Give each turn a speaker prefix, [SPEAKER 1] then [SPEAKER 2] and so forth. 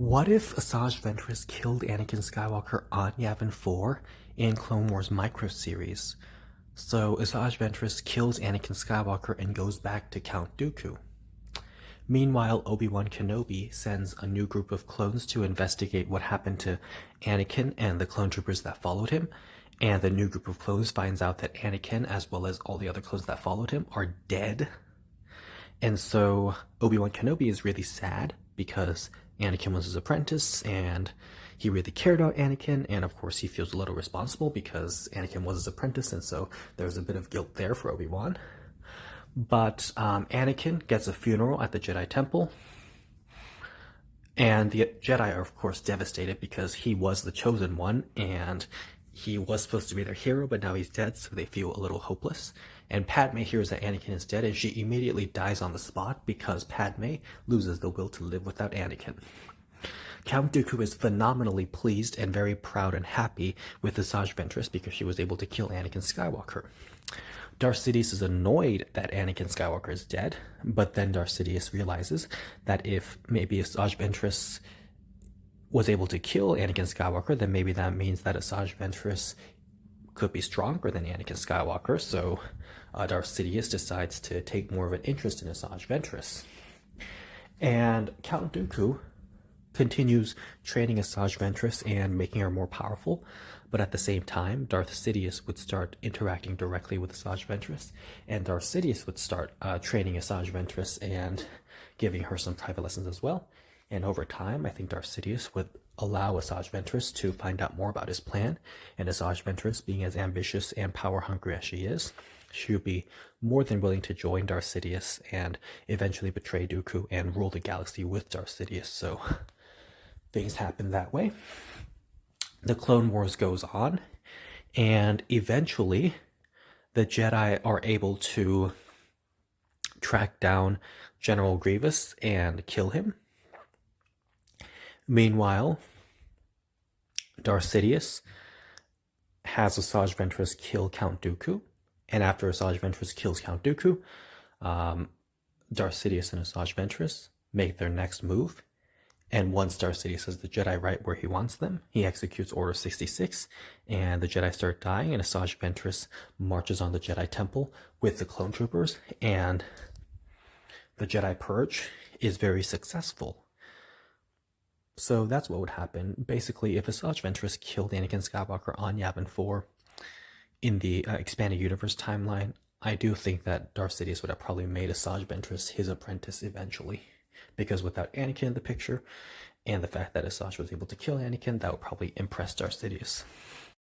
[SPEAKER 1] What if Asajj Ventress killed Anakin Skywalker on Yavin 4 in Clone Wars Microseries? So Asajj Ventress kills Anakin Skywalker and goes back to Count Dooku. Meanwhile, Obi-Wan Kenobi sends a new group of clones to investigate what happened to Anakin and the clone troopers that followed him. And the new group of clones finds out that Anakin, as well as all the other clones that followed him, are dead. And so Obi-Wan Kenobi is really sad because Anakin was his apprentice and he really cared about Anakin, and of course he feels a little responsible because Anakin was his apprentice, and so there's a bit of guilt there for Obi-Wan. But Anakin gets a funeral at the Jedi Temple, and the Jedi are of course devastated because he was the chosen one and he was supposed to be their hero, but now he's dead, so they feel a little hopeless. And Padme hears that Anakin is dead, and she immediately dies on the spot because Padme loses the will to live without Anakin. Count Dooku is phenomenally pleased and very proud and happy with Asajj Ventress because she was able to kill Anakin Skywalker. Darth Sidious is annoyed that Anakin Skywalker is dead, but then Darth Sidious realizes that if maybe Asajj Ventress was able to kill Anakin Skywalker, then maybe that means that Asajj Ventress could be stronger than Anakin Skywalker, so Darth Sidious decides to take more of an interest in Asajj Ventress. And Count Dooku continues training Asajj Ventress and making her more powerful, but at the same time, Darth Sidious would start interacting directly with Asajj Ventress, and Darth Sidious would start training Asajj Ventress and giving her some private lessons as well. And over time, I think Darth Sidious would allow Asajj Ventress to find out more about his plan, and Asajj Ventress, being as ambitious and power-hungry as she is, she would be more than willing to join Darth Sidious and eventually betray Dooku and rule the galaxy with Darth Sidious. So things happen that way. The Clone Wars goes on, and eventually the Jedi are able to track down General Grievous and kill him. Meanwhile, Darth Sidious has Asajj Ventress kill Count Dooku, and after Asajj Ventress kills Count Dooku, Darth Sidious and Asajj Ventress make their next move, and once Darth Sidious has the Jedi right where he wants them, he executes Order 66, and the Jedi start dying, and Asajj Ventress marches on the Jedi Temple with the clone troopers, and the Jedi Purge is very successful. So that's what would happen. Basically, if Asajj Ventress killed Anakin Skywalker on Yavin 4 in the expanded universe timeline, I do think that Darth Sidious would have probably made Asajj Ventress his apprentice eventually. Because without Anakin in the picture, and the fact that Asajj was able to kill Anakin, that would probably impress Darth Sidious.